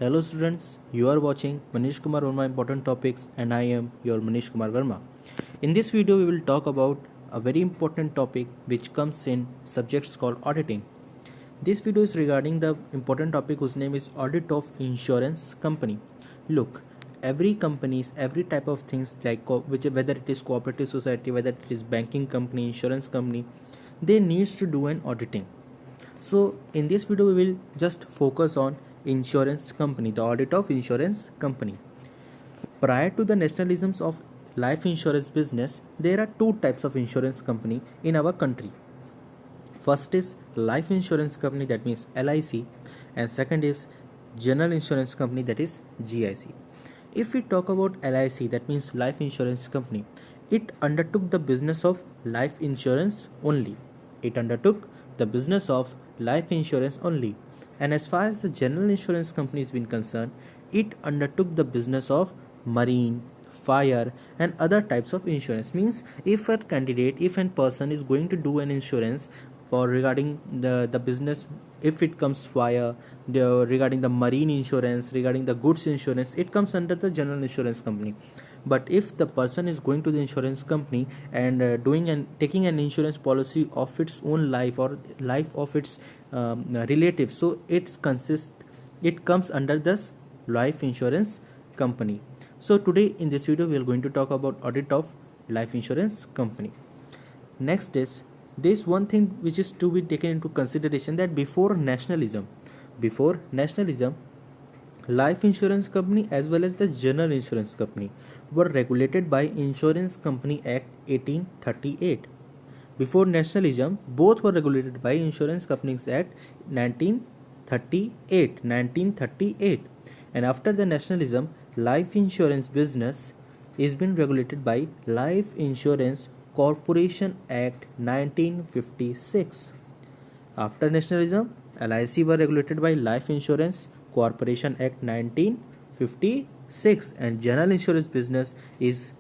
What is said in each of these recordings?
Hello students, you are watching Manish Kumar Verma Important Topics and I am your Manish Kumar Verma. In this video we will talk about a very important topic which comes in subjects called auditing. This video is regarding the important topic whose name is audit of insurance company. Look, every companies, every type of things like whether it is cooperative society, whether it is banking company, insurance company, they needs to do an auditing. So in this video we will just focus on insurance company, the audit of insurance company. Prior to the nationalisms of life insurance business, there are two types of insurance company in our country. First is life insurance company, that means LIC, and second is general insurance company, that is GIC. If we talk about LIC, that means life insurance company, it undertook the business of life insurance only. It undertook the business of life insurance only. And as far as the general insurance company is been concerned, it undertook the business of marine, fire and other types of insurance. Means if a person is going to do an insurance for regarding the business, if it comes fire, regarding the marine insurance, regarding the goods insurance, it comes under the general insurance company. But if the person is going to the insurance company and doing and taking an insurance policy of its own life or life of its relatives, so it comes under this life insurance company. So today in this video we are going to talk about audit of life insurance company. Next is, this one thing which is to be taken into consideration, that before nationalism, life insurance company as well as the general insurance company were regulated by Insurance Company Act 1838. Before nationalism, both were regulated by Insurance Companies Act 1938. And after the nationalism, life insurance business is been regulated by Life Insurance Corporation Act 1956. After nationalism, LIC were regulated by Life Insurance Corporation Act 1956 and general insurance business is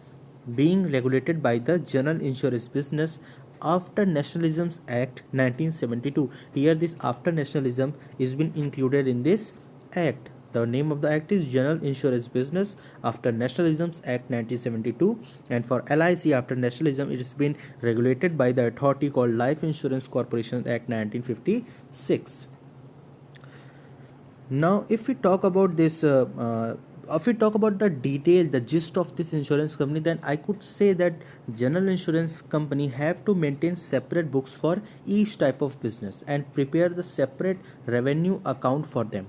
being regulated by the General Insurance Business after Nationalism's Act 1972. Here this after nationalism is been included in this act. The name of the act is General Insurance Business after Nationalism's Act 1972, and for LIC after nationalism it has been regulated by the authority called Life Insurance Corporation Act 1956. Now if we talk about this if we talk about the detail, the gist of this insurance company, then I could say that general insurance company have to maintain separate books for each type of business and prepare the separate revenue account for them.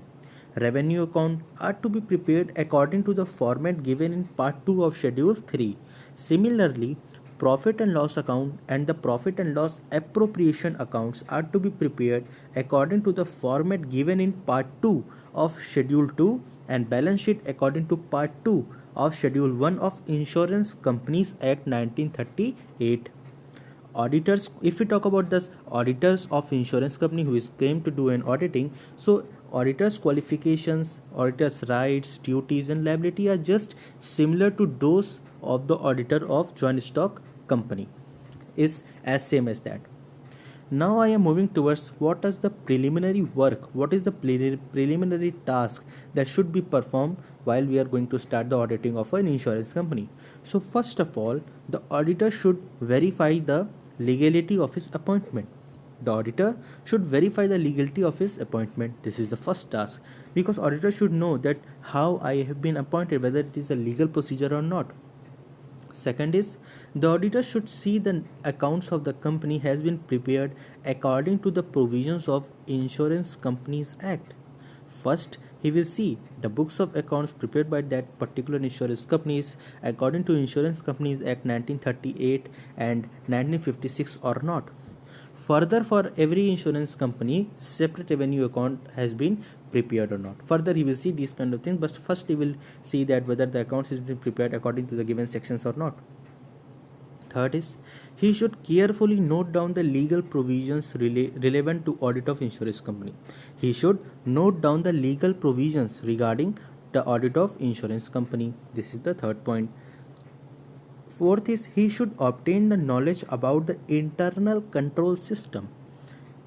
Revenue account are to be prepared according to the format given in part 2 of schedule 3. Similarly, profit and loss account and the profit and loss appropriation accounts are to be prepared according to the format given in part 2 of schedule 2 and balance sheet according to part 2 of schedule 1 of Insurance Companies Act 1938. Auditors, if we talk about this auditors of insurance company who is came to do an auditing, so auditors qualifications, auditors rights, duties and liability are just similar to those of the auditor of joint stock company, is as same as that. Now I am moving towards what is the preliminary work, what is the preliminary task that should be performed while we are going to start the auditing of an insurance company. So first of all, the auditor should verify the legality of his appointment. The auditor should verify the legality of his appointment. This is the first task, because auditor should know that how I have been appointed, whether it is a legal procedure or not. Second is, the auditor should see the accounts of the company has been prepared according to the provisions of Insurance Companies Act. First, he will see the books of accounts prepared by that particular insurance companies according to Insurance Companies Act 1938 and 1956 or not. Further, for every insurance company, separate revenue account has been prepared or not. Further, he will see these kind of things, but first he will see that whether the accounts is being prepared according to the given sections or not. Third is, he should carefully note down the legal provisions relevant to audit of insurance company. He should note down the legal provisions regarding the audit of insurance company. This is the third point. Fourth is, he should obtain the knowledge about the internal control system.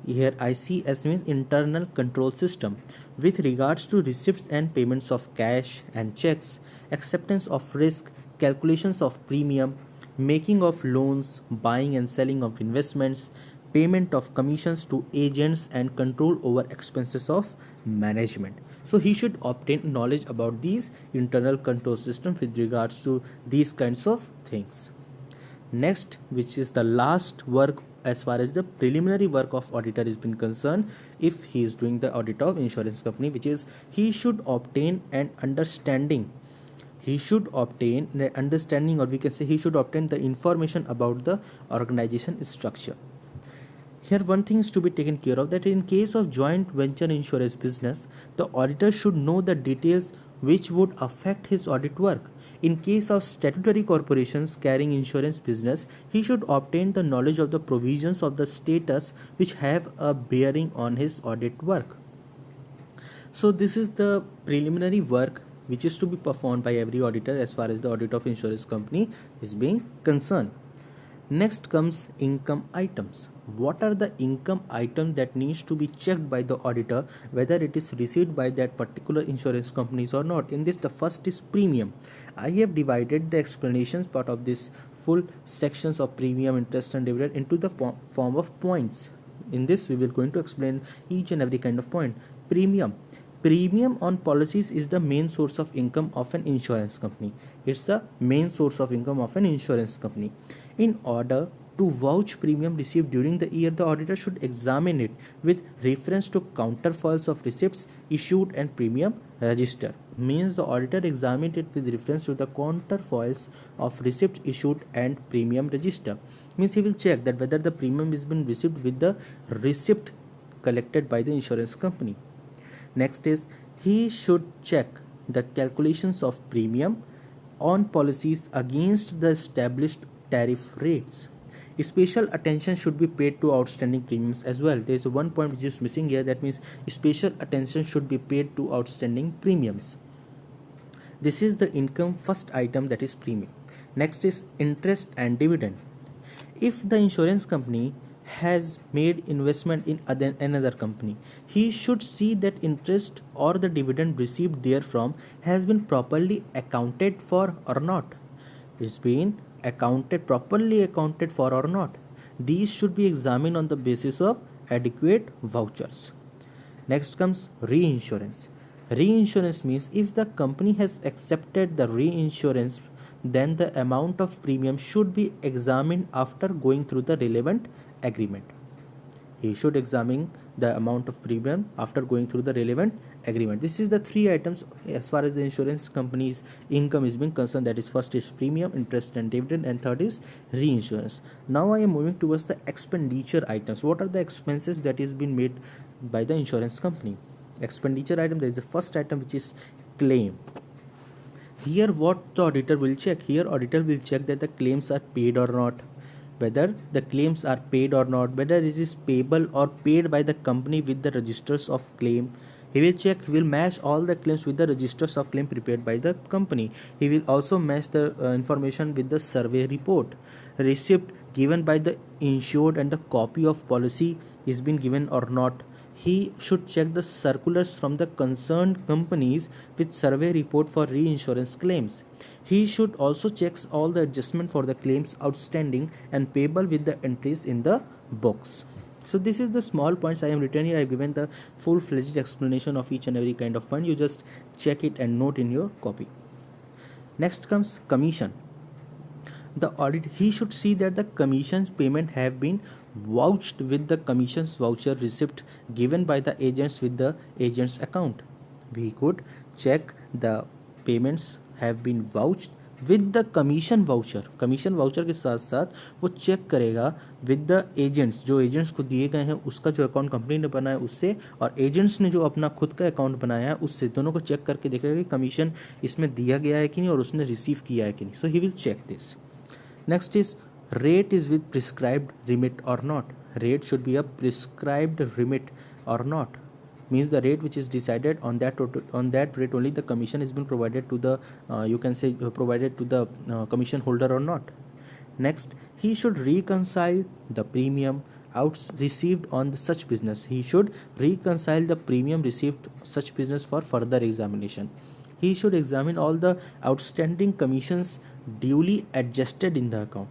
Here ICS means internal control system, with regards to receipts and payments of cash and checks, acceptance of risk, calculations of premium, making of loans, buying and selling of investments, payment of commissions to agents, and control over expenses of management. So he should obtain knowledge about these internal control systems with regards to these kinds of things. Next, which is the last work as far as the preliminary work of auditor is been concerned, if he is doing the audit of insurance company, which is he should obtain an understanding. He should obtain the understanding, or we can say he should obtain the information about the organization structure. Here one thing is to be taken care of, that in case of joint venture insurance business, the auditor should know the details which would affect his audit work. In case of statutory corporations carrying insurance business, he should obtain the knowledge of the provisions of the status which have a bearing on his audit work. So this is the preliminary work which is to be performed by every auditor as far as the audit of insurance company is being concerned. Next comes income items. What are the income items that needs to be checked by the auditor whether it is received by that particular insurance companies or not? In this, the first is premium. I have divided the explanations part of this full sections of premium, interest and dividend into the form of points. In this, we will going to explain each and every kind of point. Premium. Premium on policies is the main source of income of an insurance company. It's the main source of income of an insurance company. In order to vouch premium received during the year, the auditor should examine it with reference to counterfoils of receipts issued and premium register. Means the auditor examined it with reference to the counterfoils of receipts issued and premium register. Means he will check that whether the premium has been received with the receipt collected by the insurance company. Next is he should check the calculations of premium on policies against the established tariff rates. Special attention should be paid to outstanding premiums as well. There is one point which is missing here, that means special attention should be paid to outstanding premiums. This is the income first item, that is premium. Next is interest and dividend. If the insurance company has made investment in another company, he should see that interest or the dividend received therefrom has been properly accounted for or not. It's been properly accounted for or not. These should be examined on the basis of adequate vouchers. Next comes reinsurance. Reinsurance means if the company has accepted the reinsurance, then the amount of premium should be examined after going through the relevant agreement. He should examine the amount of premium after going through the relevant agreement. This is the three items as far as the insurance company's income is being concerned, that is first is premium, interest and dividend, and third is reinsurance. Now I am moving towards the expenditure items. What are the expenses that is being made by the insurance company? Expenditure item, there is the first item which is claim. Here what the auditor will check? Here auditor will check that the claims are paid or not, whether the claims are paid or not, whether it is payable or paid by the company with the registers of claim. He will check, he will match all the claims with the registers of claim prepared by the company. He will also match the information with the survey report. Receipt given by the insured and the copy of policy is been given or not. He should check the circulars from the concerned companies with survey report for reinsurance claims. He should also check all the adjustment for the claims outstanding and payable with the entries in the books. So this is the small points I am written here. I have given the full-fledged explanation of each and every kind of point. You just check it and note in your copy. Next comes commission. The audit, he should see that the commissions payment have been vouched with the commissions voucher receipt given by the agents with the agent's account. We could check the payments have been vouched with the commission voucher. Commission voucher के साथ साथ वो check करेगा with the agents, जो agents को दिए गए हैं उसका जो अकाउंट कंपनी ने बनाया उससे, और एजेंट्स ने जो अपना खुद का अकाउंट बनाया है उससे, दोनों को चेक करके देखेगा कि कमीशन इसमें दिया गया है कि नहीं और उसने रिसीव किया है कि नहीं. So he will check this. Next is rate is with prescribed remit or not. Rate should be a prescribed remit or not. Means the rate which is decided on that rate only the commission has been provided to the provided to the commission holder or not. Next, he should reconcile the premium outs received on the such business. He should reconcile the premium received such business for further examination. He should examine all the outstanding commissions duly adjusted in the account,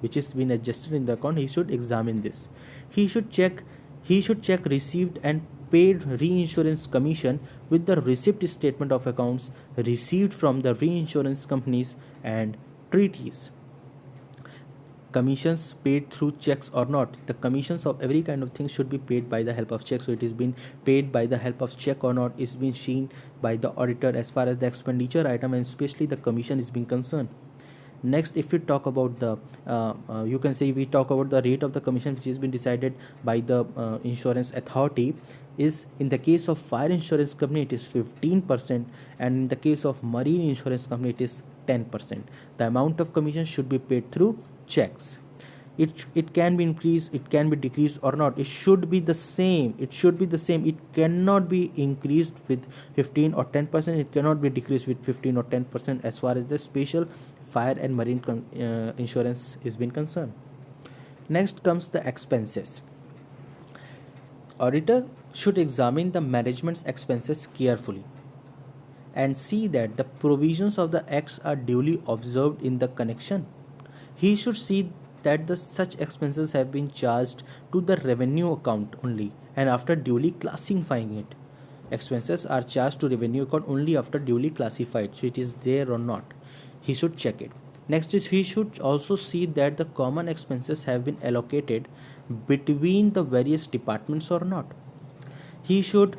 which is been adjusted in the account. He should examine this. He should check received and paid reinsurance commission with the receipt statement of accounts received from the reinsurance companies and treaties. Commissions paid through checks or not. The commissions of every kind of thing should be paid by the help of check. So it is been paid by the help of check or not is being seen by the auditor as far as the expenditure item and especially the commission is being concerned. Next, if we talk about the you can say we talk about the rate of the commission which has been decided by the insurance authority, is in the case of fire insurance company it is 15% and in the case of marine insurance company it is 10%. The amount of commission should be paid through checks. It can be increased, it can be decreased or not. It should be the same. It cannot be increased with 15 or 10%. It cannot be decreased with 15 or 10% as far as the special fire and marine insurance is being concerned. Next comes the expenses. Auditor should examine the management's expenses carefully and see that the provisions of the acts are duly observed in the connection. He should see that the such expenses have been charged to the revenue account only and after duly classifying it. Expenses are charged to revenue account only after duly classified, so it is there or not. He should check it. Next is he should also see that the common expenses have been allocated between the various departments or not. He should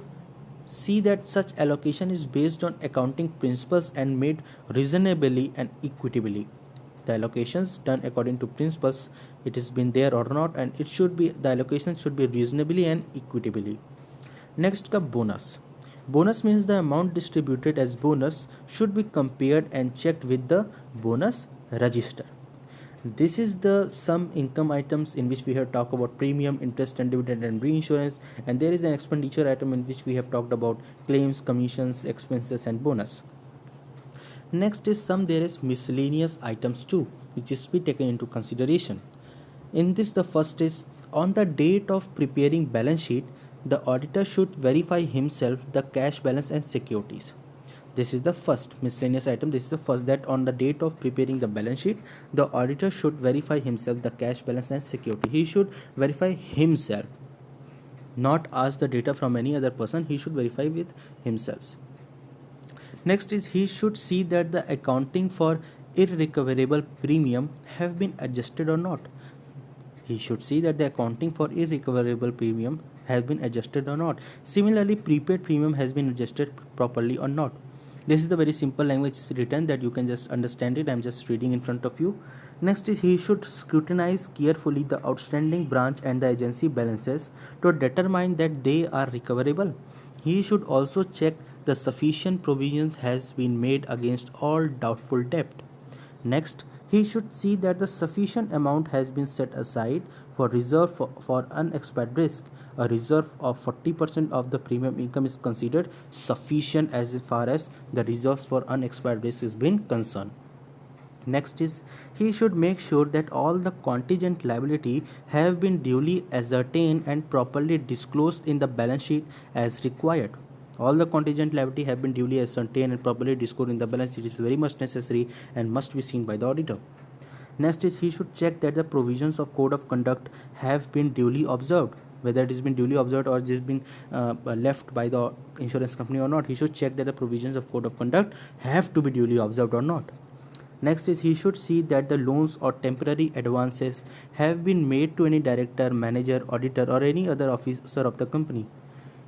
see that such allocation is based on accounting principles and made reasonably and equitably. The allocations done according to principles, it has been there or not, and it should be the allocation should be reasonably and equitably. Next comes bonus. Bonus means the amount distributed as bonus should be compared and checked with the bonus register. This is the some income items in which we have talked about premium, interest and dividend and reinsurance, and there is an expenditure item in which we have talked about claims, commissions, expenses and bonus. Next is there is miscellaneous items too, which is to be taken into consideration. In this, the first is on the date of preparing balance sheet, the auditor should verify himself the cash balance and securities. This is the first miscellaneous item. This is the first, that on the date of preparing the balance sheet, the auditor should verify himself the cash balance and security. He should verify himself, not ask the data from any other person. He should verify with himself. Next is he should see that the accounting for irrecoverable premium have been adjusted or not. He should see that the accounting for irrecoverable premium has been adjusted or not. Similarly, prepaid premium has been adjusted properly or not. This is the very simple language written that you can just understand it. I am just reading in front of you. Next is he should scrutinize carefully the outstanding branch and the agency balances to determine that they are recoverable. He should also check the sufficient provisions has been made against all doubtful debt. Next, he should see that the sufficient amount has been set aside for reserve for unexpected risk. A reserve of 40% of the premium income is considered sufficient as far as the reserves for unexpected risk is being concerned. Next is he should make sure that all the contingent liability have been duly ascertained and properly disclosed in the balance sheet as required. All the contingent liability have been duly ascertained and properly disclosed in the balance sheet is very much necessary and must be seen by the auditor. Next is he should check that the provisions of code of conduct have been duly observed. Whether it has been duly observed or it has been left by the insurance company or not. He should check that the provisions of code of conduct have to be duly observed or not. Next is he should see that the loans or temporary advances have been made to any director, manager, auditor or any other officer of the company.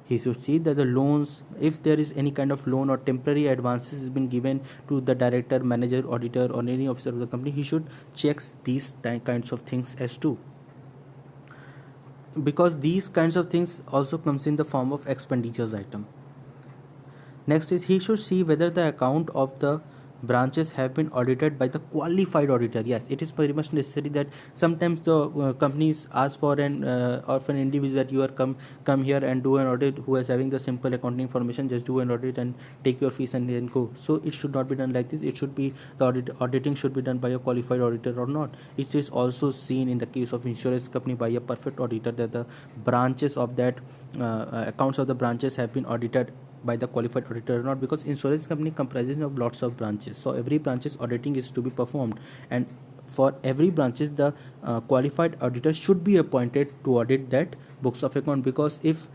He should see that the loans, if there is any kind of loan or temporary advances has been given to the director, manager, auditor or any officer of the company, he should check these kinds of things as too. Because these kinds of things also comes in the form of expenditures item. Next is he should see whether the account of the branches have been audited by the qualified auditor. Yes, it is very much necessary that sometimes the companies ask for an of an individual that you are come here and do an audit, who is having the simple accounting information, just do an audit and take your fees and then go. So it should not be done like this. It should be the auditing should be done by a qualified auditor or not. It is also seen in the case of insurance company by a perfect auditor that the branches of that accounts of the branches have been audited by the qualified auditor or not, because insurance company comprises of lots of branches, so every branch's auditing is to be performed, and for every branches the qualified auditor should be appointed to audit that books of account, because if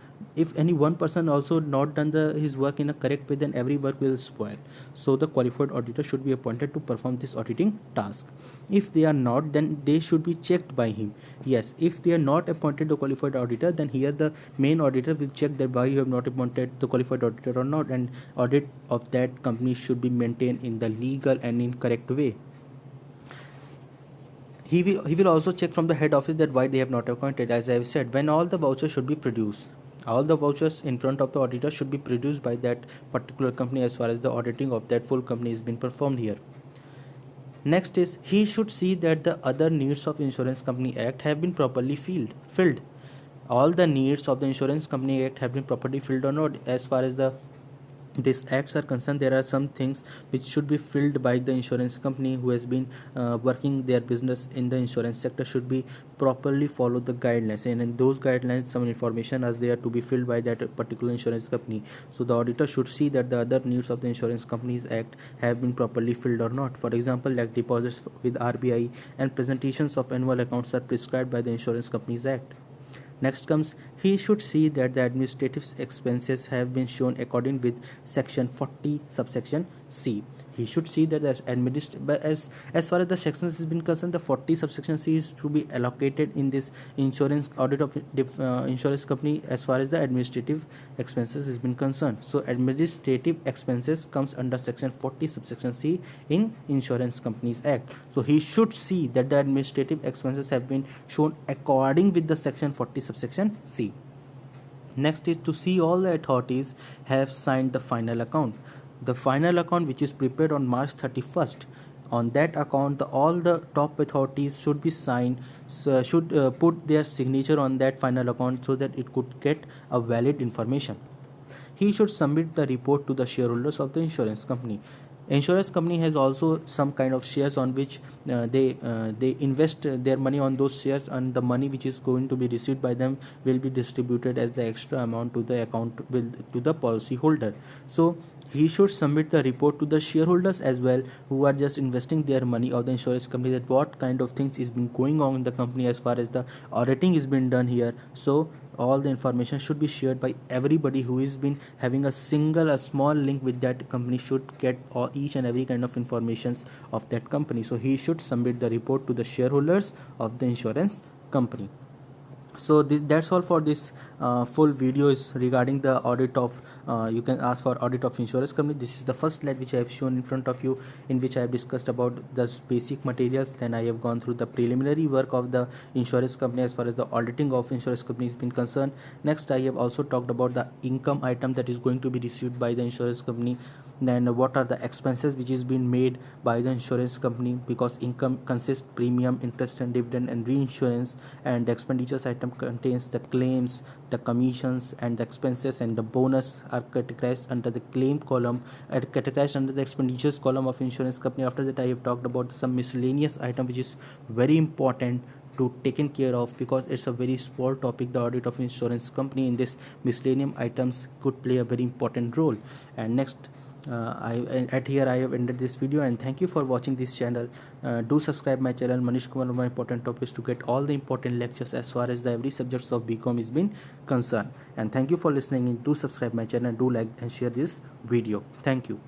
any one person also not done his work in a correct way, then every work will spoil. So the qualified auditor should be appointed to perform this auditing task. If they are not, then they should be checked by him. Yes, if they are not appointed the qualified auditor, then here the main auditor will check that why you have not appointed the qualified auditor or not, and audit of that company should be maintained in the legal and in correct way. He will also check from the head office that why they have not appointed. As I have said, when all the vouchers should be produced, all the vouchers in front of the auditor should be produced by that particular company as far as the auditing of that full company has been performed here. Next is, he should see that the other needs of Insurance Company Act have been properly filled. All the needs of the Insurance Company Act have been properly filled or not. As far as the these acts are concerned, there are some things which should be filled by the insurance company who has been working their business in the insurance sector, should be properly follow the guidelines, and in those guidelines some information is there to be filled by that particular insurance company. So the auditor should see that the other needs of the Insurance Companies Act have been properly filled or not. For example, like deposits with RBI and presentations of annual accounts are prescribed by the Insurance Companies Act. Next comes, he should see that the administrative expenses have been shown according with section 40 subsection C. He should see that as far as the sections has been concerned, the 40 subsection C is to be allocated in this insurance audit of insurance company as far as the administrative expenses has been concerned. So administrative expenses comes under section 40 subsection C in Insurance Companies Act. So he should see that the administrative expenses have been shown according with the section 40 subsection C. Next is to see all the authorities have signed the final account. The final account which is prepared on March 31st, on that account all the top authorities should be signed, should put their signature on that final account so that it could get a valid information. He should submit the report to the shareholders of the insurance company. Insurance company has also some kind of shares on which they invest their money on those shares, and the money which is going to be received by them will be distributed as the extra amount to the account to the policy holder. So he should submit the report to the shareholders as well, who are just investing their money of the insurance company, that what kind of things is been going on in the company as far as the auditing is been done here. So all the information should be shared by everybody who has been having a small link with that company, should get each and every kind of informations of that company. So he should submit the report to the shareholders of the insurance company. So that's all for this full video is regarding the audit of you can ask for audit of insurance company. This is the first slide which I have shown in front of you, in which I have discussed about the basic materials. Then I have gone through the preliminary work of the insurance company as far as the auditing of insurance company is been concerned. Next, I have also talked about the income item that is going to be received by the insurance company. Then what are the expenses which is being made by the insurance company, because income consists premium, interest and dividend and reinsurance, and the expenditures item contains the claims, the commissions and the expenses, and the bonus are categorized under the claim column, are categorized under the expenditures column of insurance company. After that, I have talked about some miscellaneous item which is very important to taken care of, because it's a very small topic. The audit of insurance company in this miscellaneous items could play a very important role. And next, here I have ended this video, and thank you for watching this channel. Do subscribe my channel Manish Kumar on my important topics to get all the important lectures as far as the every subjects of BCom is been concerned. And thank you for listening. Do subscribe my channel, do like and share this video. Thank you.